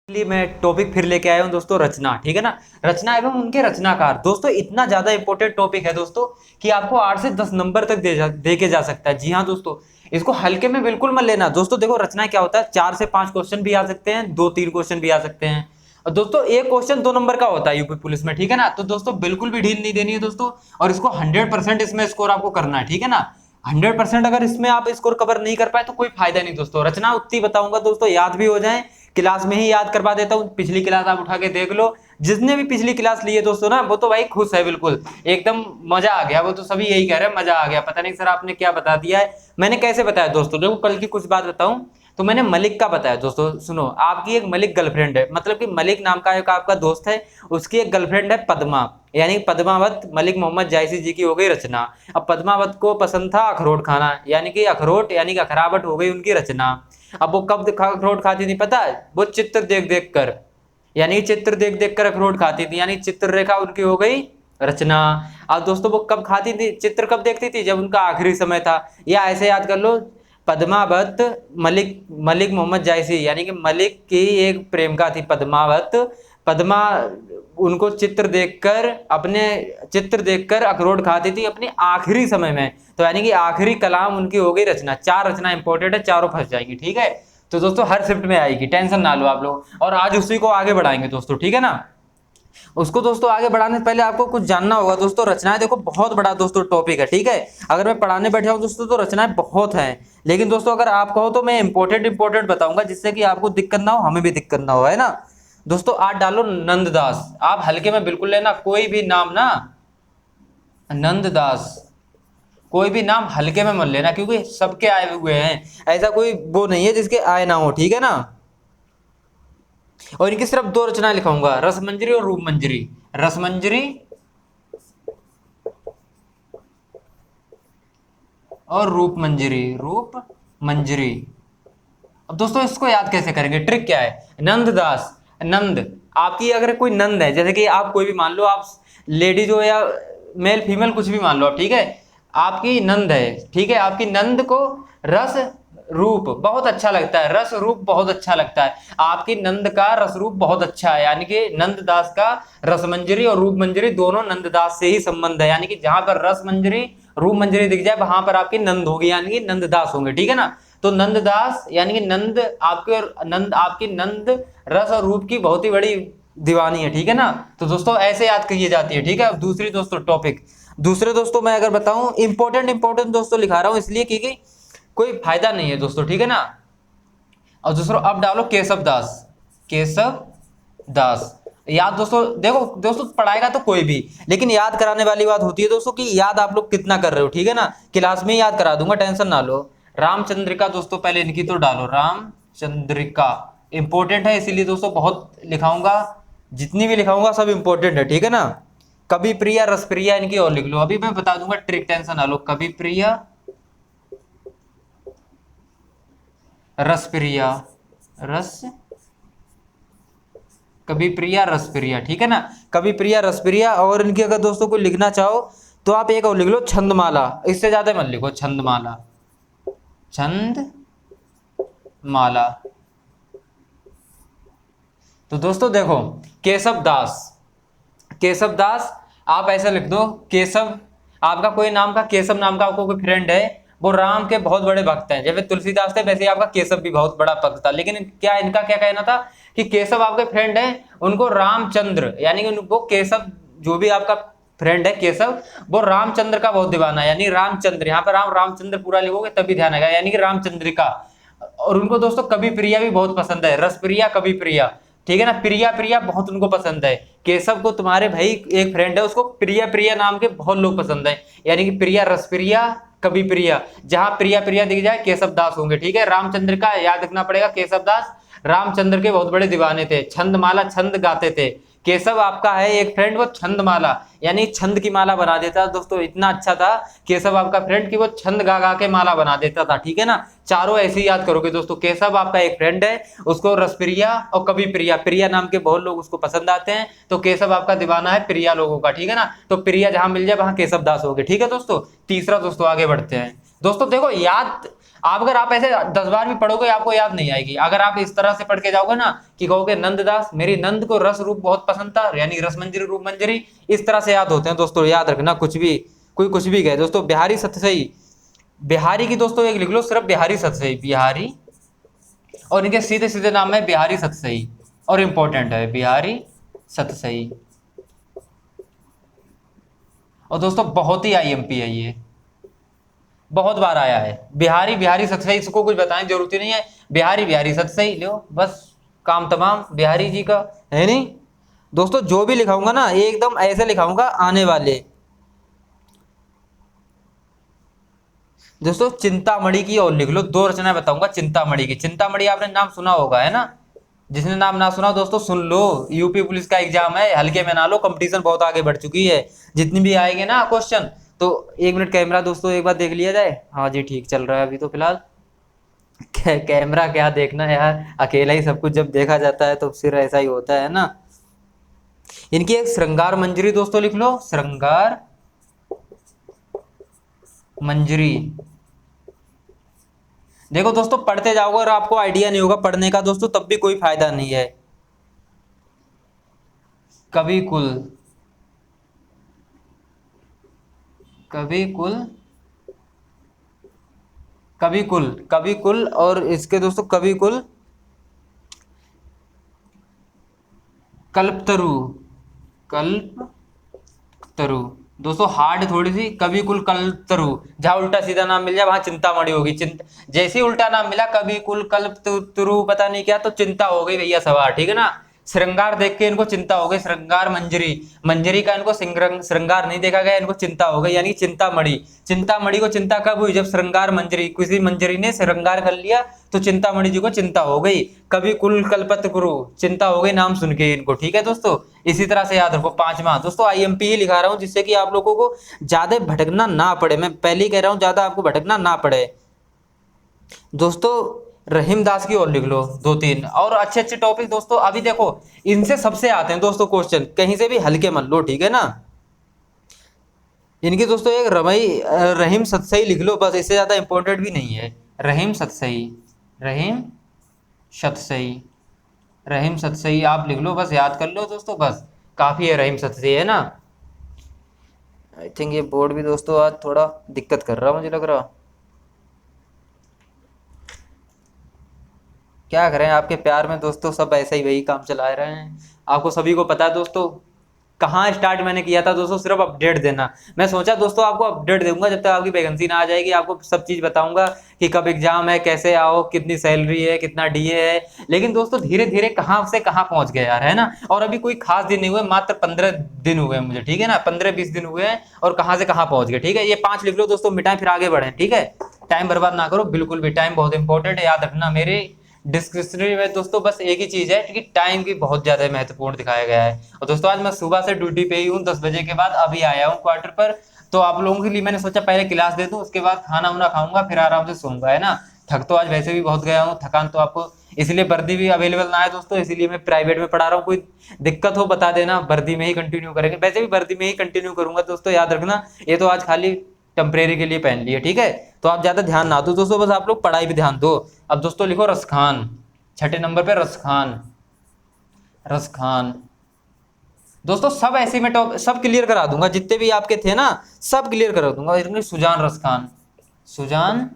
लिए मैं टॉपिक फिर लेके आया हूँ दोस्तों, रचना। ठीक है ना, रचना एवं उनके रचनाकार। दोस्तों इतना ज्यादा इंपॉर्टेंट टॉपिक है दोस्तों कि आपको 8 से 10 नंबर तक दे के जा सकता है। जी हाँ दोस्तों, इसको हल्के में बिल्कुल मत लेना। दोस्तों देखो, रचना क्या होता है, 4 से 5 क्वेश्चन भी आ सकते हैं, 2-3 क्वेश्चन भी आ सकते हैं। और दोस्तों एक क्वेश्चन 2 नंबर का होता है यूपी पुलिस में। ठीक है ना, तो दोस्तों बिल्कुल भी ढील नहीं देनी है दोस्तों, और इसको 100% इसमें स्कोर आपको करना है। ठीक है ना, 100% अगर इसमें आप स्कोर कवर नहीं कर पाए तो कोई फायदा नहीं दोस्तों। रचना उतनी बताऊंगा दोस्तों, याद भी हो जाए, क्लास में ही याद करवा देता हूँ। पिछली क्लास आप उठा के देख लो, जिसने भी पिछली क्लास ली है दोस्तों ना, वो तो भाई खुश है, बिल्कुल एकदम मजा आ गया। वो तो सभी यही कह रहे हैं, मजा आ गया। पता नहीं सर आपने क्या बता दिया है। मैंने कैसे बताया दोस्तों, देखो कल की कुछ बात बताऊं तो मैंने मलिक का बताया दोस्तों। सुनो, आपकी एक मलिक गर्लफ्रेंड है, मतलब कि मलिक नाम का एक आपका दोस्त है, उसकी एक गर्लफ्रेंड है पद्मा, यानी पद्मावत। मलिक मोहम्मद जायसी जी की हो गई रचना। अब पद्मावत को पसंद था अखरोट खाना, यानी कि अखरोट यानी कि अखरावट हो गई उनकी रचना। अब वो कब अखरोट खाती थी पता है, वो चित्र देख देख कर, यानी चित्र देख देख कर अखरोट खाती थी, यानी चित्र रेखा उनकी हो गई रचना। अब दोस्तों वो कब खाती थी, चित्र कब देखती थी, जब उनका आखिरी समय था। या ऐसे याद कर लो, पद्मावत मलिक मलिक मोहम्मद जायसी, यानी कि मलिक की एक प्रेमिका थी पद्मावत। पद्मा उनको चित्र देखकर अखरोट खाती थी अपने आखिरी समय में, तो यानी कि आखिरी कलाम उनकी हो गई रचना। 4 रचना इंपॉर्टेंट है, चारों फंस जाएंगी। ठीक है, तो दोस्तों हर शिफ्ट में आएगी, टेंशन ना लो आप लोग। और आज उसी को आगे बढ़ाएंगे दोस्तों, ठीक है ना। उसको दोस्तों आगे बढ़ाने से पहले आपको कुछ जानना होगा दोस्तों। रचनाएं देखो बहुत बड़ा दोस्तों टॉपिक है। ठीक है, अगर मैं पढ़ाने बैठा हूं दोस्तों तो रचनाएं बहुत हैं, लेकिन दोस्तों अगर आप कहो तो मैं इंपॉर्टेंट बताऊंगा, जिससे कि आपको दिक्कत ना हो, हमें भी दिक्कत ना हो, है ना। दोस्तों आज डालो नंददास, आप हल्के में बिल्कुल लेना, कोई भी नाम ना, नंददास, कोई भी नाम हल्के में मत लेना, क्योंकि सबके आए हुए हैं, ऐसा कोई वो नहीं है जिसके आए ना हो। ठीक है ना, और इनकी सिर्फ 2 रचनाएं लिखाऊंगा, रसमंजरी और रूपमंजरी। रसमंजरी और रूप मंजरी। अब दोस्तों इसको याद कैसे करेंगे, ट्रिक क्या है, नंददास, नंद, आपकी अगर कोई नंद है, जैसे कि आप कोई भी मान लो, आप लेडीज हो या मेल फीमेल कुछ भी मान लो आप, ठीक है, आपकी नंद है, ठीक है, आपकी नंद को रस रूप बहुत अच्छा लगता है, रस रूप बहुत अच्छा लगता है, आपकी नंद का रस रूप बहुत अच्छा है, यानी कि नंददास का रसमंजरी और रूप मंजरी दोनों नंददास से ही संबंध है, यानी कि जहां पर रस मंजरी रूप मंजरी दिख जाए वहां पर आपकी नंद होगी, यानी कि नंददास होंगे। ठीक है ना, तो नंददास यानी कि नंद आपके, और नंद आपकी नंद रस और रूप की बहुत ही बड़ी दीवानी है। ठीक है ना, तो दोस्तों ऐसे याद की जाती है। ठीक है, अब दूसरी दोस्तों टॉपिक, दूसरे दोस्तों मैं अगर बताऊं, इंपॉर्टेंट दोस्तों लिखा रहा हूं इसलिए क्योंकि कोई फायदा नहीं है दोस्तों। ठीक है ना, और दूसरों अब डालो केशव दास, केशव दास। याद दोस्तों देखो दोस्तों, पढ़ाएगा तो कोई भी, लेकिन याद कराने वाली बात होती है दोस्तों कि याद आप लोग कितना कर रहे हो। ठीक है ना, क्लास में ही याद करा दूंगा, टेंशन ना लो। रामचंद्रिका दोस्तों, पहले इनकी तो डालो, रामचंद्रिका इंपॉर्टेंट है, इसीलिए दोस्तों बहुत लिखाऊंगा, जितनी भी लिखाऊंगा सब इंपॉर्टेंट है। ठीक है ना, कवि प्रिया रस प्रिया इनकी और लिख लो, अभी मैं बता दूंगा ट्रिक, टेंशन ना लो। कवि प्रिया रस प्रिया, रस कवि प्रिया रस प्रिया। ठीक है ना, कवि प्रिया रस प्रिया। और इनकी अगर दोस्तों को लिखना चाहो तो आप एक और लिख लो, छंदमाला, इससे ज्यादा मत लिखो, छंदमाला, छंदमाला। तो दोस्तों देखो, केशव दास, केशव दास आप ऐसा लिख दो, केशव, आपका कोई नाम का केशव नाम का आपको कोई फ्रेंड है, वो राम के बहुत बड़े भक्त हैं, जैसे तुलसीदास थे वैसे ही आपका केशव भी बहुत बड़ा भक्त था। लेकिन क्या इनका क्या कहना था कि केशव आपके फ्रेंड है, उनको रामचंद्र, यानी कि उनको केशव, जो भी आपका फ्रेंड है केशव, वो रामचंद्र का बहुत दीवाना है, यानी रामचंद्र, यहाँ पर रामचंद्र पूरा लिखोगे तभी ध्यान आएगा, यानी कि रामचंद्रिका। और उनको दोस्तों कवि प्रिया भी बहुत पसंद है, रस प्रिया कवि प्रिया। ठीक है ना, प्रिया प्रिया बहुत उनको पसंद है, केशव को तुम्हारे भाई एक फ्रेंड है उसको प्रिया प्रिया नाम के बहुत लोग पसंद है, यानी कि प्रिया रस प्रिया कवि प्रिया, जहां प्रिया प्रिया दिख जाए केशव दास होंगे। ठीक है, रामचंद्र का याद रखना पड़ेगा, केशव दास रामचंद्र के बहुत बड़े दीवाने थे, छंदमाला छंद गाते थे। केशव आपका है एक फ्रेंड, वो छंदमाला यानी छंद की माला बना देता दोस्तों, इतना अच्छा था केशव आपका फ्रेंड कि वो छंद गा गा के माला बना देता था। ठीक है ना, चारों ऐसे ही याद करोगे दोस्तों। केशव आपका एक फ्रेंड है, उसको रसप्रिया और कवि प्रिया, प्रिया नाम के बहुत लोग उसको पसंद आते हैं, तो केशव आपका दीवाना है प्रिया लोगों का। ठीक है ना, तो प्रिया जहां मिल जाए वहां केशव दास हो गए। ठीक है दोस्तों, तीसरा दोस्तों आगे बढ़ते हैं। दोस्तों देखो, याद अगर आप ऐसे 10 बार भी पढ़ोगे आपको याद नहीं आएगी। अगर आप इस तरह से पढ़ के जाओगे ना कि कहोगे नंददास मेरी नंद को रस रूप बहुत पसंद था, यानी रस मंजरी रूप मंजरी, इस तरह से याद होते हैं दोस्तों। याद रखना, कुछ भी कोई कुछ भी कहे दोस्तों। बिहारी सतसई, बिहारी की दोस्तों एक लिख लो सिर्फ, बिहारी सतसई, बिहारी, और इनके सीधे सीधे नाम है बिहारी सतसई, और इंपॉर्टेंट है बिहारी सतसई। और दोस्तों बहुत ही आईएमपी है ये, बहुत बार आया है। बिहारी बिहारी सतसई, इसको कुछ बताने की जरूरत ही नहीं है, बिहारी बिहारी सतसई लो बस, काम तमाम बिहारी जी का, है नहीं दोस्तों। जो भी लिखाऊंगा ना एकदम ऐसे लिखाऊंगा आने वाले। दोस्तों चिंतामणि की और लिख लो, 2 रचनाएं बताऊंगा चिंतामणि की। चिंतामणि आपने नाम सुना होगा, है ना? जिसने नाम ना सुना दोस्तों सुन लो, यूपी पुलिस का एग्जाम है, हल्के में ना लो, कंपटीशन बहुत आगे बढ़ चुकी है। जितनी भी आएंगे ना क्वेश्चन, तो 1 मिनट कैमरा दोस्तों एक बार देख लिया जाए। हाँ जी ठीक चल रहा है अभी तो फिलहाल। कैमरा क्या देखना यार, अकेला ही सब कुछ जब देखा जाता है तो फिर ऐसा ही होता है ना। इनकी एक श्रृंगार मंजरी दोस्तों लिख लो, श्रृंगार मंजरी। देखो दोस्तों पढ़ते जाओगे और आपको आइडिया नहीं होगा पढ़ने का दोस्तों, तब भी कोई फायदा नहीं है। कवि कुल, कवि कुल, कवि कुल, कवि कुल, और इसके दोस्तों कवि कुल कल्पतरु, कल्पतरु। दोस्तों हार्ड थोड़ी सी, कवि कुल कल्पतरु, जहां उल्टा सीधा नाम मिल जाए वहां चिंतामणि होगी। जैसे ही उल्टा नाम मिला कवि कुल कल्पतरु पता नहीं क्या, तो चिंता हो गई भैया सवार, ठीक है ना। श्रृंगार देख के इनको चिंता हो गई, श्रृंगार मंजरी, मंजरी का इनको श्रृंगार नहीं देखा गया, इनको चिंता हो गई, यानी चिंतामणि। चिंतामणि को चिंता कब हुई? जब श्रृंगार मंजरी, किसी मंजरी ने श्रृंगार कर लिया तो चिंतामणि जी को चिंता हो गई। कवि कुल कल्पतरु, चिंता हो गई नाम सुन के इनको, ठीक है दोस्तों। इसी तरह से याद रखो। 5वां दोस्तों आईएमपी ही लिखा रहा हूं जिससे कि आप लोगों को ज्यादा भटकना ना पड़े, मैं पहले ही कह रहा हूं ज्यादा आपको भटकना ना पड़े दोस्तों। रहीमदास की और लिख लो 2-3 और अच्छे अच्छे टॉपिक दोस्तों। अभी देखो इनसे सबसे आते हैं दोस्तों क्वेश्चन, कहीं से भी हल्के मत लो, ठीक है ना। इनकी दोस्तों एक रहीम सतसई लिख लो बस, इससे ज्यादा इंपॉर्टेंट भी नहीं है। रहीम सतसई, रहीम सतसई, रहीम सतसई आप लिख लो बस, याद कर लो दोस्तों बस, काफी है रहीम सतसई, है ना। आई थिंक ये बोर्ड भी दोस्तों आज थोड़ा दिक्कत कर रहा मुझे लग रहा। क्या करें, आपके प्यार में दोस्तों सब ऐसा ही वही काम चला रहे हैं। आपको सभी को पता है दोस्तों कहाँ स्टार्ट मैंने किया था दोस्तों, सिर्फ अपडेट देना। मैं सोचा दोस्तों आपको अपडेट दूंगा जब तक आपकी वैकेंसी ना आ जाएगी, आपको सब चीज बताऊंगा कि कब एग्जाम है, कैसे आओ, कितनी सैलरी है, कितना डीए है। लेकिन दोस्तों धीरे धीरे कहाँ से कहाँ पहुंच गए यार, है ना। और अभी कोई खास दिन नहीं हुए, मात्र 15 दिन हुए हैं मुझे, ठीक है ना, 15-20 दिन हुए हैं और कहाँ से कहाँ पहुंच गए, ठीक है। ये 5 लिख लो दोस्तों, मिटाएं फिर आगे बढ़े, ठीक है। टाइम बर्बाद ना करो बिल्कुल भी, टाइम बहुत इंपॉर्टेंट है, याद रखना। मेरे डिस्क्रिप्शन में दोस्तों बस एक ही चीज है कि टाइम की बहुत ज्यादा महत्वपूर्ण दिखाया गया है। और दोस्तों आज मैं सुबह से ड्यूटी पे ही हूँ, 10 बजे के बाद अभी आया हूँ क्वार्टर पर। तो आप लोगों के लिए मैंने सोचा पहले क्लास दे दूं, उसके बाद खाना वाना खाऊंगा, फिर आराम से सोऊंगा, है ना। थक तो आज वैसे भी बहुत गया हूँ, थकान तो आपको, इसलिए वर्दी भी अवेलेबल ना है दोस्तों, इसीलिए मैं प्राइवेट में पढ़ा रहा हूँ। कोई दिक्कत हो बता देना, वर्दी में ही कंटिन्यू करेंगे, वैसे भी वर्दी में ही कंटिन्यू करूंगा दोस्तों, याद रखना। ये तो आज खाली टेम्परेरी के लिए पहन लिए, ठीक है। तो आप ज्यादा ध्यान ना दो दोस्तों, बस आप लोग पढ़ाई पे ध्यान दो। अब दोस्तों लिखो रसखान, 6ठे नंबर पे रसखान, रसखान। दोस्तों सब ऐसे में सब क्लियर करा दूंगा, जितने भी आपके थे ना सब क्लियर करा दूंगा। सुजान रसखान, सुजान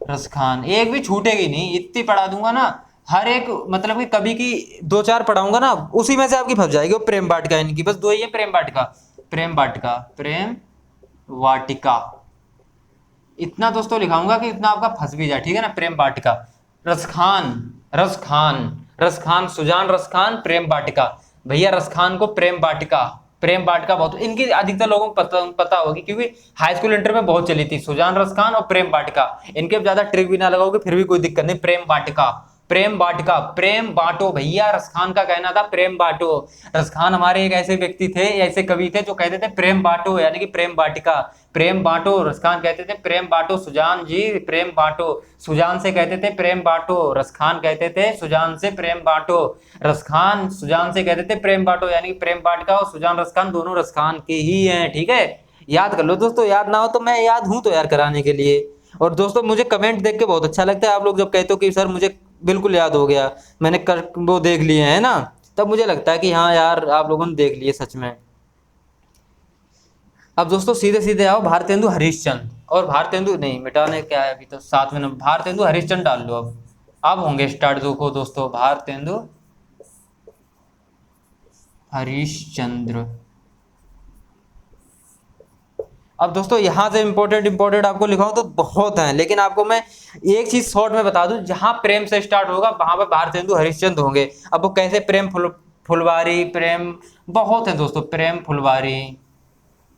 रसखान, एक भी छूटेगी नहीं, इतनी पढ़ा दूंगा ना। हर एक मतलब कि कभी की 2-4 पढ़ाऊंगा ना, उसी में से आपकी फंस जाएगी। वो प्रेम वाटिका, इनकी बस 2 ही है, प्रेम वाटिका, प्रेम वाटिका, प्रेम वाटिका। इतना दोस्तों लिखाऊंगा कि इतना आपका फंस भी जाए, ठीक है ना। प्रेम वाटिका, रसखान, रसखान, रसखान, सुजान रसखान, प्रेम वाटिका। भैया रसखान को प्रेम वाटिका, प्रेम वाटिका बहुत इनकी अधिकतर लोगों को पता होगी, क्योंकि हाई स्कूल इंटर में बहुत चली थी सुजान रसखान और प्रेम वाटिका। इनके अब ज्यादा ट्रिक भी ना लगाओगे फिर भी कोई दिक्कत नहीं। प्रेम वाटिका, प्रेम वाटिका, प्रेम बांटो भैया, रसखान का कहना था प्रेम बांटो। रसखान हमारे एक ऐसे व्यक्ति थे, ऐसे कवि थे जो कहते थे प्रेम बांटो, यानी कि प्रेम वाटिका, प्रेम बांटो। रसखान कहते थे प्रेम बांटो, सुजान जी प्रेम बांटो, सुजान से कहते थे प्रेम बांटो, रसखान कहते थे सुजान से प्रेम बांटो। रसखान सुजान से कहते थे प्रेम बांटो, यानी कि प्रेम वाटिका और सुजान रसखान दोनों रसखान के ही हैं, ठीक है। याद कर लो दोस्तों, याद ना हो तो मैं याद हूं तो यार कराने के लिए। और दोस्तों मुझे कमेंट देख के बहुत अच्छा लगता है, आप लोग जब कहते हो कि सर मुझे बिल्कुल याद हो गया, मैंने कर वो देख लिए है ना, तब मुझे लगता है कि हाँ यार आप लोगों ने देख लिए सच में। अब दोस्तों सीधे सीधे आओ, भारतेंदु हरिश्चंद्र, और भारतेंदु नहीं मिटाने क्या है, अभी तो 7वें नंबर भारतेंदु हरिश्चंद्र डाल लो। अब होंगे स्टार्ट, देखो दोस्तों भारतेंदु हरिश्चंद्र। अब दोस्तों यहाँ से इंपॉर्टेंट आपको लिखाऊं तो बहुत हैं, लेकिन आपको मैं एक चीज शॉर्ट में बता दूं, जहां प्रेम से स्टार्ट होगा वहां पर भारतेंदु हरिश्चंद्र होंगे। अब वो कैसे, प्रेम फुलवारी, प्रेम बहुत है दोस्तों, प्रेम फुलवारी,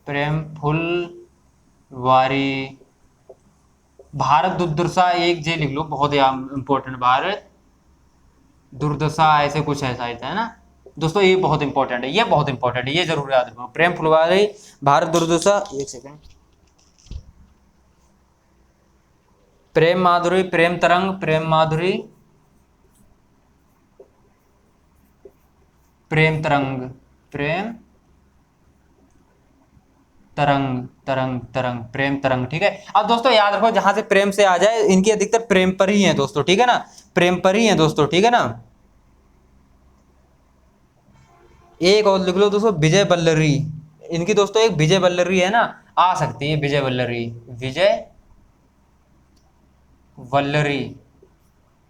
प्रेम फुलवारी, भारत दुर्दशा, एक जे लिख लो, बहुत इंपॉर्टेंट, भारत दुर्दशा, ऐसे कुछ है शायद, है ना दोस्तों, ये बहुत इंपॉर्टेंट है, ये बहुत इंपॉर्टेंट है, ये जरूर याद रखो, प्रेम फुलवारी, भारत दुर्दशा, एक सेकंड, प्रेम माधुरी, प्रेम तरंग, प्रेम माधुरी, प्रेम तरंग, प्रेम तरंग, तरंग, प्रेम तरंग, ठीक है। अब दोस्तों याद रखो, जहां से प्रेम से आ जाए, इनकी अधिकतर प्रेम पर ही है दोस्तों, ठीक है ना, प्रेम पर ही है दोस्तों, ठीक है ना। एक और लिख लो दोस्तों, विजय बल्लरी, इनकी दोस्तों एक विजय बल्लरी है ना, आ सकती है विजय बल्लरी, विजय बल्लरी,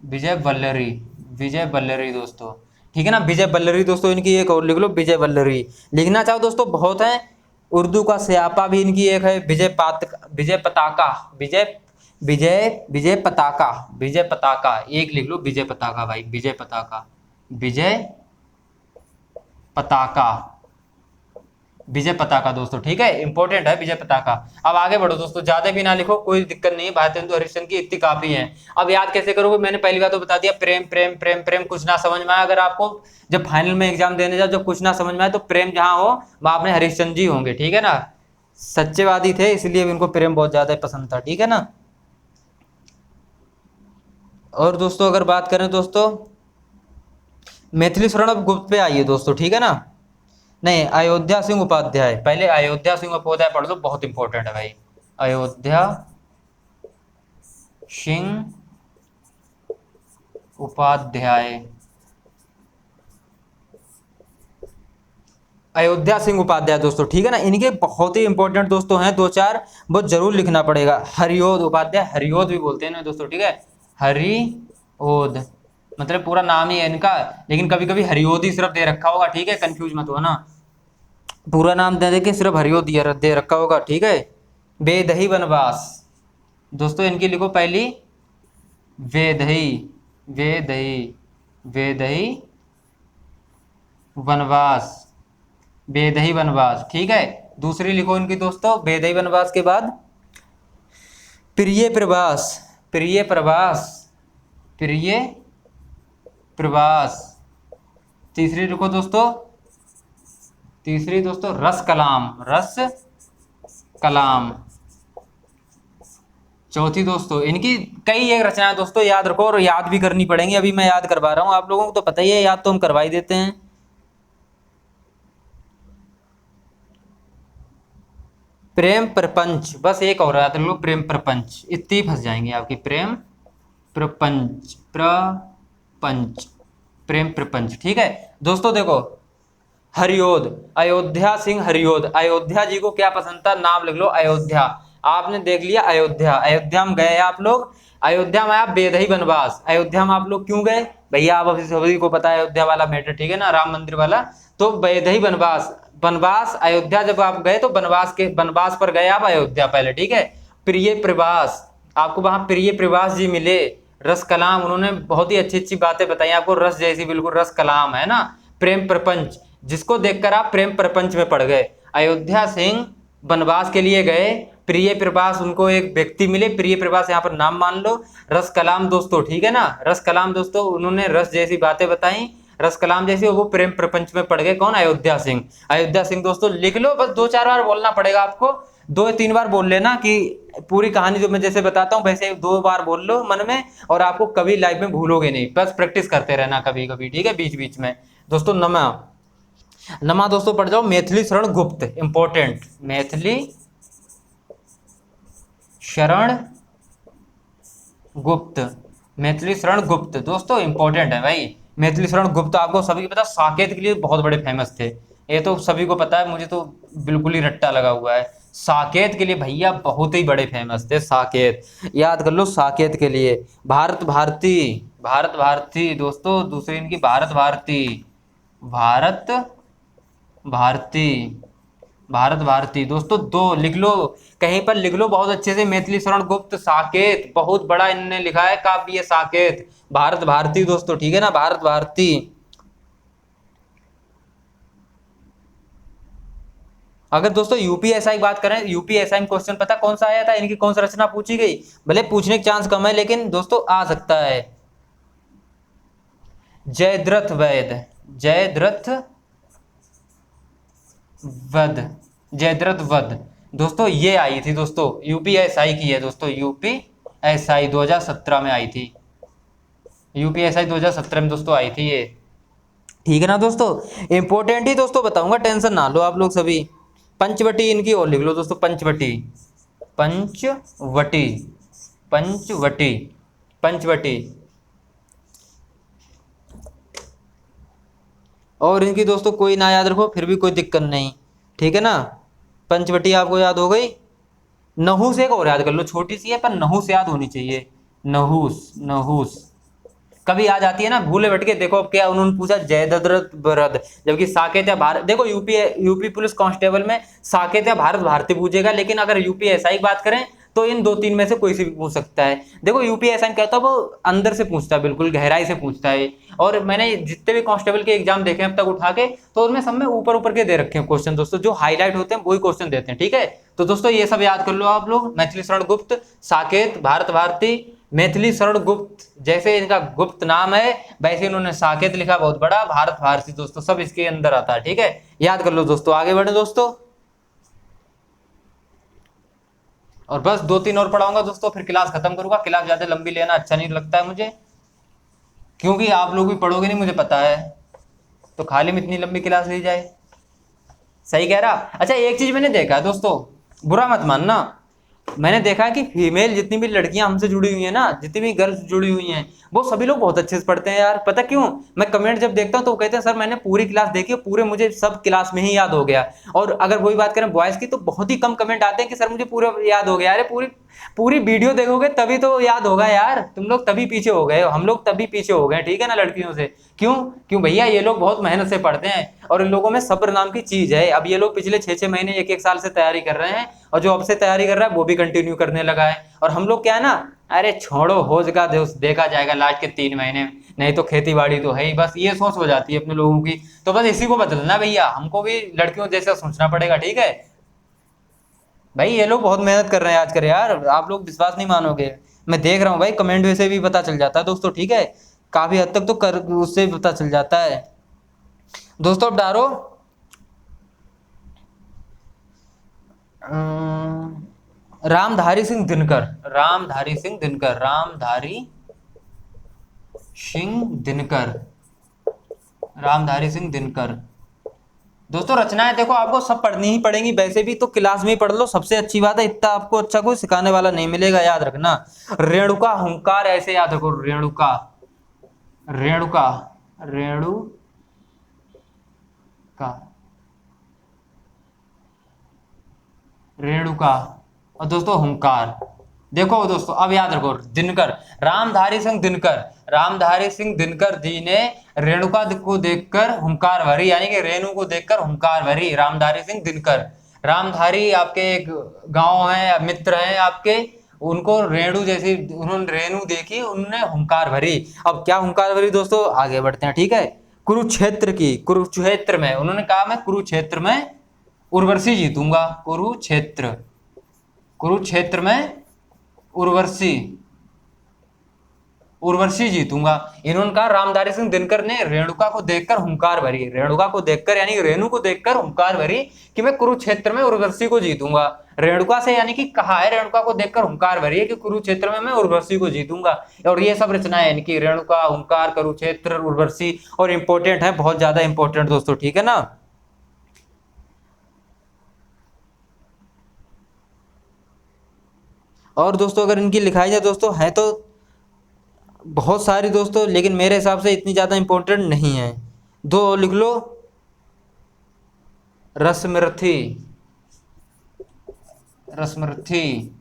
विजय बल्लरी, विजय बल्लरी दोस्तों, ठीक है ना, विजय बल्लरी दोस्तों, इनकी एक और लिख लो, विजय बल्लरी। लिखना चाहो दोस्तों बहुत है, उर्दू का स्यापा भी इनकी एक है, विजय पताका, विजय विजय विजय पताका, विजय पताका, एक लिख लो विजय पताका भाई, विजय पताका, विजय पताका, विजय पताका दोस्तों, ठीक है, इंपॉर्टेंट है विजय पताका। अब आगे बढ़ो दोस्तों, ज्यादा भी ना लिखो, कोई दिक्कत नहीं है, भारतेंदु हरिश्चंद्र की इतनी काफी है। अब याद कैसे करोगे, मैंने पहली बार तो बता दिया, प्रेम प्रेम प्रेम प्रेम, कुछ ना समझ में आए, अगर आपको जब फाइनल में एग्जाम देने जाओ, जब कुछ ना समझ में आए, तो प्रेम जहां हो वहां अपने हरिश्चंद्र जी होंगे, ठीक है ना, सच्चेवादी थे इसलिए उनको प्रेम बहुत ज्यादा पसंद था, ठीक है ना। और दोस्तों अगर बात करें दोस्तों, मैथिली शरण गुप्त पे आइए दोस्तों, ठीक है ना, नहीं अयोध्या सिंह उपाध्याय, पहले अयोध्या सिंह उपाध्याय पढ़ लो, बहुत इंपॉर्टेंट है भाई, अयोध्या सिंह उपाध्याय, अयोध्या सिंह उपाध्याय दोस्तों, ठीक है ना, इनके बहुत ही इंपॉर्टेंट दोस्तों हैं दो चार, वो जरूर लिखना पड़ेगा। हरिओद उपाध्याय, हरिओद भी बोलते हैं ना दोस्तों, ठीक है, हरिओद, मतलब पूरा नाम ही है इनका, लेकिन कभी कभी हरिओद ही सिर्फ दे रखा होगा, ठीक है, कंफ्यूज मत हो ना, पूरा नाम दे दे के सिर्फ हरिओद दे रखा होगा, ठीक है। वेदही वनवास दोस्तों, इनकी लिखो पहली, वेदही, वेदही, वेदही वनवास, वेदही वनवास, ठीक है। दूसरी लिखो इनकी दोस्तों, वेदही वनवास के बाद प्रिय प्रवास, प्रिय प्रवास, प्रिय प्रवास। तीसरी लिखो दोस्तों, तीसरी दोस्तों रस कलाम, रस कलाम। चौथी दोस्तों, इनकी कई एक रचनाएं दोस्तों, याद रखो, और याद भी करनी पड़ेंगी, अभी मैं याद करवा रहा हूं, आप लोगों को तो पता ही है, याद तो हम करवा ही देते हैं। प्रेम प्रपंच, बस एक और याद रख लो, प्रेम प्रपंच, इतनी फंस जाएंगे आपकी, प्रेम प्रपंच, प्रपंच, प्रेम प्रपंच, ठीक है दोस्तों। देखो हरिओद, अयोध्या सिंह हरिओद, अयोध्या जी को क्या पसंद था, नाम लिख लो अयोध्या, आपने देख लिया अयोध्या, अयोध्या में गए आप लोग, अयोध्या में आप वेदही वनवास, अयोध्या में आप लोग क्यों गए भैया, आप सभी को पता है अयोध्या वाला मैटर, ठीक है ना, राम मंदिर वाला, तो वेदही वनवास, वनवास अयोध्या जब आप गए तो वनवास पर गए आप अयोध्या पहले, ठीक है। प्रिय प्रवास, आपको वहां प्रिय प्रवास जी मिले, रस कलाम, उन्होंने बहुत ही अच्छी अच्छी बातें बताई आपको, रस जैसी बिल्कुल रस कलाम, है ना। प्रेम प्रपंच, जिसको देखकर आप प्रेम प्रपंच में पड़ गए। अयोध्या सिंह वनवास के लिए गए, प्रिय प्रवास उनको एक व्यक्ति मिले, प्रिय प्रवास यहाँ पर नाम मान लो। रस कलाम दोस्तों, ठीक है ना, रस कलाम दोस्तों, उन्होंने रस जैसी बातें बताई, रस कलाम जैसी, वो प्रेम प्रपंच में पड़ गए, कौन, अयोध्या सिंह। अयोध्या सिंह दोस्तों लिख लो, बस दो चार बार बोलना पड़ेगा आपको, दो तीन बार बोल लेना, कि पूरी कहानी जो मैं जैसे बताता हूँ वैसे दो बार बोल लो मन में, और आपको कभी लाइफ में भूलोगे नहीं, बस प्रैक्टिस करते रहना कभी कभी, ठीक है, बीच बीच में दोस्तों। नमा, नमा दोस्तों पढ़ जाओ, मैथिली शरण गुप्त, इंपॉर्टेंट, मैथिली शरण गुप्त, मैथिली शरण गुप्त दोस्तों इंपॉर्टेंट है भाई। मैथिली शरण गुप्त आपको सभी को पता, साकेत के लिए बहुत बड़े फेमस थे, ये तो सभी को पता है, मुझे तो बिल्कुल ही रट्टा लगा हुआ है। साकेत के लिए भैया बहुत ही बड़े फेमस थे, साकेत याद कर लो, साकेत के लिए। भारत भारती, भारत भारती दोस्तों, दूसरी इनकी भारत भारती, भारत भारती, भारत भारती दोस्तों, दो लिख लो, कहीं पर लिख लो बहुत अच्छे से, मैथिली शरण गुप्त, साकेत, बहुत बड़ा इन्होंने लिखा है काव्य साकेत, भारत भारती दोस्तों, ठीक है ना, भारत भारती। अगर दोस्तों यूपीएसआई की बात करें, यूपीएसआई में क्वेश्चन पता कौन सा आया था, इनकी कौन सा रचना पूछी गई, भले पूछने के चांस कम है लेकिन दोस्तों आ सकता है। जयद्रथ वैद, जयद्रथ वध, जयद्रथ वध दोस्तों, ये आई थी दोस्तों, यूपीएसआई की है दोस्तों, यूपीएसआई 2017 में आई थी, यूपीएसआई 2017 में दोस्तों आई थी ये, ठीक है ना दोस्तों। इंपॉर्टेंट ही दोस्तों बताऊंगा, टेंशन ना लो आप लोग सभी। पंचवटी इनकी और लिख लो दोस्तों, पंचवटी, पंचवटी, पंचवटी, पंचवटी। और इनकी दोस्तों कोई ना याद रखो फिर भी कोई दिक्कत नहीं, ठीक है ना। पंचवटी आपको याद हो गई। नहुस एक और याद कर लो, छोटी सी है पर नहुस याद होनी चाहिए, नहुस, नहुस कभी आ जाती है ना भूले भटके, देखो अब क्या उन्होंने पूछा, जयद्रथ वध, जबकि साकेत या भारत, देखो यूपी, यूपी पुलिस कांस्टेबल में साकेत या भारत भारती पूछेगा, लेकिन अगर यूपीएसआई की बात करें तो इन दो तीन में से कोई से भी पूछ सकता है। देखो यूपीएसआई कहता है वो अंदर से पूछता है, बिल्कुल गहराई से पूछता है, और मैंने जितने भी कांस्टेबल के एग्जाम देखे हैं अब तक उठा के, तो उनमें सब में ऊपर ऊपर के दे रखे हैं क्वेश्चन दोस्तों, जो हाईलाइट होते हैं वही क्वेश्चन देते हैं, ठीक है। तो दोस्तों ये सब याद कर लो आप लोग, मैथिली शरण गुप्त, साकेत, भारत भारती, मैथिली शरण गुप्त, जैसे इनका गुप्त नाम है वैसे इन्होंने साकेत लिखा बहुत बड़ा, भारत भारती दोस्तों सब इसके अंदर आता है, ठीक है, याद कर लो दोस्तों। आगे बढ़े दोस्तों, और बस दो तीन और पढ़ाऊंगा दोस्तों, फिर क्लास खत्म करूंगा, क्लास ज्यादा लंबी लेना अच्छा नहीं लगता है मुझे, क्योंकि आप लोग भी पढ़ोगे नहीं मुझे पता है, तो खाली में इतनी लंबी क्लास ली जाए, सही कह रहा। अच्छा एक चीज मैंने देखा है दोस्तों, बुरा मत मानना, मैंने देखा है कि फीमेल जितनी भी लड़कियां हमसे जुड़ी हुई हैं ना, जितनी भी गर्ल्स जुड़ी हुई हैं, वो सभी लोग बहुत अच्छे से पढ़ते हैं यार, पता क्यों, मैं कमेंट जब देखता हूँ तो वो कहते हैं सर मैंने पूरी क्लास देखी, पूरे मुझे सब क्लास में ही याद हो गया। और अगर वही बात करें बॉयज की तो बहुत ही कम कमेंट आते हैं कि सर मुझे पूरा याद हो गया। अरे पूरी पूरी वीडियो देखोगे तभी तो याद होगा यार, तुम लोग तभी पीछे हो गए, हम लोग तभी पीछे हो गए, ठीक है ना, लड़कियों से। क्यों, क्यों भैया, ये लोग बहुत मेहनत से पढ़ते हैं और इन लोगों में सब्र नाम की चीज है। अब ये लोग पिछले 6-6 महीने, 1-1 साल से तैयारी कर रहे हैं, और जो अब से तैयारी कर रहा है वो भी कंटिन्यू करने लगा है, और हम लोग क्या है ना, अरे छोड़ो हो जगह देखा जाएगा लास्ट के 3 महीने, नहीं तो खेती बाड़ी तो है ही, बस ये सोच हो जाती है अपने लोगों की। तो बस इसी को बदलना भैया, हमको भी लड़कियों जैसा सोचना पड़ेगा, ठीक है भाई। ये लोग बहुत मेहनत कर रहे हैं आजकल यार, आप लोग विश्वास नहीं मानोगे, मैं देख रहा हूँ भाई, कमेंट में से भी पता चल जाता है दोस्तों, ठीक है, काफी हद तक तो कर उससे भी पता चल जाता है दोस्तों। अब डारो रामधारी सिंह दिनकर, रामधारी सिंह दिनकर, रामधारी सिंह दिनकर, रामधारी सिंह दिनकर दोस्तों, रचनाएं देखो आपको सब पढ़नी ही पड़ेंगी, वैसे भी तो क्लास में ही पढ़ लो, सबसे अच्छी बात है, इतना आपको अच्छा कोई सिखाने वाला नहीं मिलेगा, याद रखना। रेणुका हुंकार, ऐसे याद रखो, रेणुका, रेणुका, रेणुका, रेणुका, और दोस्तों हुंकार। देखो दोस्तों अब याद रखो, दिनकर, रामधारी सिंह दिनकर, रामधारी सिंह दिनकर जी ने रेणुका को देखकर हुंकार भरी, यानी कि रेणु को देखकर हुंकार भरी, रामधारी सिंह दिनकर। रामधारी आपके एक गांव है, मित्र हैं आपके, उनको रेणु जैसी, उन्होंने रेणु देखी, उन्होंने हुंकार भरी। अब क्या हुंकार भरी दोस्तों, आगे बढ़ते हैं, ठीक है। कुरुक्षेत्र की, कुरुक्षेत्र में उन्होंने कहा मैं कुरुक्षेत्र में उर्वशी जीतूंगा, कुरुक्षेत्र, कुरुक्षेत्र में उर्वशी, उर्वशी जीतूंगा। इन्होंने कहा, रामधारी सिंह दिनकर ने रेणुका को देखकर हुंकार भरी, रेणुका को देखकर यानी रेणु को देखकर हुंकार भरी कि मैं कुरुक्षेत्र में उर्वशी को जीतूंगा। रेणुका से यानी कि कहा है, रेणुका को देखकर हुंकार भरी है कि कुरुक्षेत्र में मैं उर्वशी को जीतूंगा। और ये सब रचनाएं इनकी, रेणुका, हुंकार, कुरुक्षेत्र, उर्वशी, और इंपॉर्टेंट है, बहुत ज्यादा इंपॉर्टेंट दोस्तों, ठीक है ना। और दोस्तों अगर इनकी लिखाई जाए दोस्तों, है तो बहुत सारी दोस्तों, लेकिन मेरे हिसाब से इतनी ज़्यादा इम्पोर्टेंट नहीं है। दो लिख लो, रसमर्थी, रसमर्थी,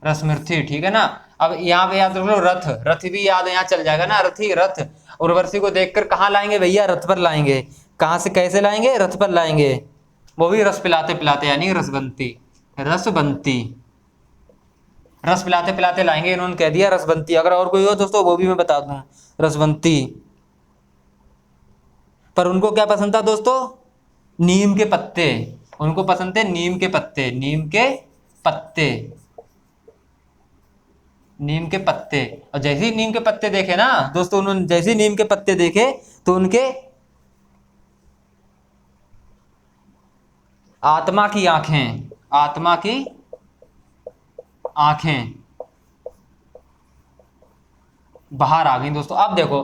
रसमर्थी, ठीक है ना। अब यहाँ पे याद रख लो रथ, रथ भी याद यहाँ चल जाएगा ना, रथी रथ। उर्वशी को देखकर कहाँ लाएंगे भैया, रथ पर लाएंगे। कहाँ से कैसे लाएंगे, रथ पर लाएंगे, वो भी रस पिलाते पिलाते, यानी रसबंती, रसबंती, रस पिलाते पिलाते लाएंगे, इन्होंने कह दिया रसबंती। अगर और कोई हो दोस्तों वो भी मैं बता दूं, रसबंती। पर उनको क्या पसंद था दोस्तों, नीम के पत्ते, उनको पसंद थे नीम के पत्ते, नीम के पत्ते, नीम के पत्ते। और जैसे ही नीम के पत्ते देखे ना दोस्तों, उन्होंने जैसे ही नीम के पत्ते देखे तो उनके आत्मा की आंखें, आत्मा की आंखें बाहर आ गई दोस्तों। अब देखो,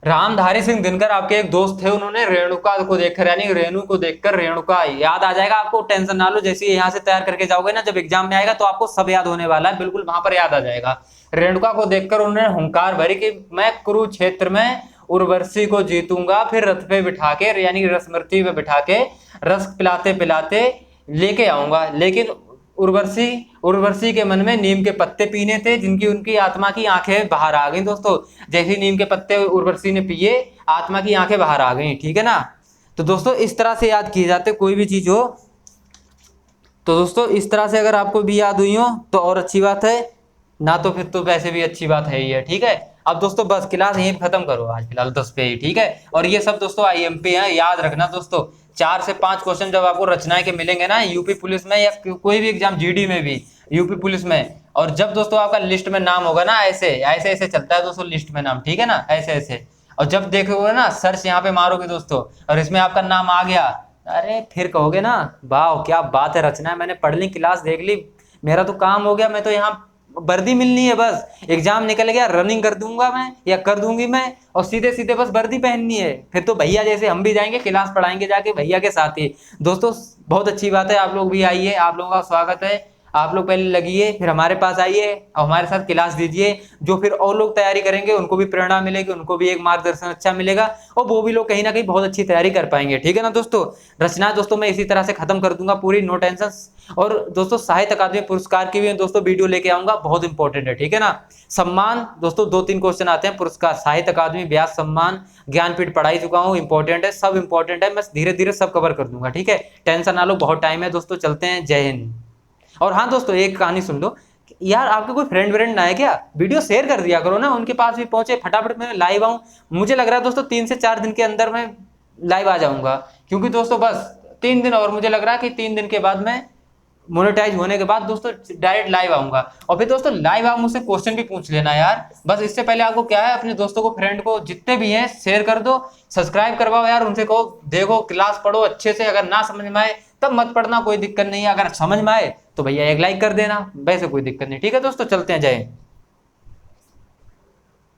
रामधारी सिंह दिनकर आपके एक दोस्त थे, उन्होंने रेणुका को देखकर, यानी रेणु को देखकर, रेणुका याद आ जाएगा आपको, टेंशन ना लो। जैसे यहाँ से तैयार करके जाओगे ना, जब एग्जाम में आएगा तो आपको सब याद होने वाला है, बिल्कुल वहां पर याद आ जाएगा। रेणुका को देखकर उन्होंने हुंकार भरी कि मैं कुरुक्षेत्र में उर्वशी को जीतूंगा, फिर रथ पे बिठा के, यानी रसमर्थी पे बिठा के रस पिलाते पिलाते लेके आऊंगा। लेकिन उर्वशी, उर्वशी के मन में नीम के पत्ते पीने थे, जिनकी उनकी आत्मा की आंखें बाहर आ गई दोस्तों। जैसे ही नीम के पत्ते उर्वशी ने पिए, आत्मा की आंखें बाहर आ गई, ठीक है ना। तो दोस्तों इस तरह से याद किए जाते कोई भी चीज हो। तो दोस्तों इस तरह से अगर आपको भी याद हुई हो तो और अच्छी बात है, ना तो फिर तो वैसे भी अच्छी बात है ही है, ठीक है। अब दोस्तों बस क्लास यहीं खत्म करो आज फिलहाल 10 पे ही, ठीक है। और ये सब दोस्तों आईएमपी है, याद रखना दोस्तों। 4 से 5 क्वेश्चन जब आपको रचनाएं के मिलेंगे ना, यूपी पुलिस में या कोई भी एग्जाम, जीडी में भी, यूपी पुलिस में, और जब दोस्तों आपका लिस्ट में नाम होगा ना, ऐसे ऐसे ऐसे चलता है दोस्तों लिस्ट में नाम, ठीक है ना, ऐसे ऐसे। और जब देखोगे ना, सर्च यहाँ पे मारोगे दोस्तों, और इसमें आपका नाम आ गया, अरे फिर कहोगे ना, वाह क्या बात है, रचना है, मैंने पढ़ ली, क्लास देख ली, मेरा तो काम हो गया, मैं तो यहाँ वर्दी मिलनी है, बस एग्जाम निकल गया, रनिंग कर दूंगा मैं या कर दूंगी मैं, और सीधे सीधे बस वर्दी पहननी है, फिर तो भैया जैसे हम भी जाएंगे, क्लास पढ़ाएंगे जाके भैया के साथ ही। दोस्तों बहुत अच्छी बात है, आप लोग भी आइए, आप लोगों का स्वागत है। आप लोग पहले लगिए, फिर हमारे पास आइए और हमारे साथ क्लास दीजिए, जो फिर और लोग तैयारी करेंगे उनको भी प्रेरणा मिलेगी, उनको भी एक मार्गदर्शन अच्छा मिलेगा, और वो भी लोग कहीं ना कहीं बहुत अच्छी तैयारी कर पाएंगे, ठीक है ना दोस्तों। रचना दोस्तों मैं इसी तरह से खत्म कर दूंगा पूरी, नो टेंशन। और दोस्तों साहित्य अकादमी पुरस्कार की भी दोस्तों वीडियो लेके आऊंगा, बहुत इंपॉर्टेंट है, ठीक है ना। सम्मान दोस्तों 2-3 क्वेश्चन आते हैं, पुरस्कार साहित्य अकादमी, व्यास सम्मान, ज्ञानपीठ पढ़ाई चुका हूँ, इंपॉर्टेंट है, सब इंपॉर्टेंट है, मैं धीरे धीरे सब कवर कर दूंगा, ठीक है। टेंशन ना लो, बहुत टाइम है दोस्तों, चलते हैं, जय हिंद। और हाँ दोस्तों एक कहानी सुन लो, यार आपके कोई फ्रेंड व्रेंड ना है क्या, वीडियो शेयर कर दिया करो ना, उनके पास भी पहुंचे, फटाफट मैं लाइव आऊं। मुझे लग रहा है दोस्तों 3 से 4 दिन के अंदर मैं लाइव आ जाऊंगा, क्योंकि दोस्तों बस 3 दिन और, मुझे लग रहा है कि 3 दिन के बाद मैं मोनेटाइज होने के बाद दोस्तों डायरेक्ट लाइव आऊंगा। और फिर दोस्तों लाइव आप मुझसे क्वेश्चन भी पूछ लेना यार, बस इससे पहले आपको क्या है, अपने दोस्तों को, फ्रेंड को, जितने भी हैं शेयर कर दो, सब्सक्राइब करवाओ यार, उनसे कहो देखो क्लास पढ़ो अच्छे से, अगर ना समझ में आए तब मत पढ़ना, कोई दिक्कत नहीं है, अगर समझ में आए तो भैया एक लाइक कर देना, वैसे कोई दिक्कत नहीं, ठीक है दोस्तों, चलते हैं, जय हिंद।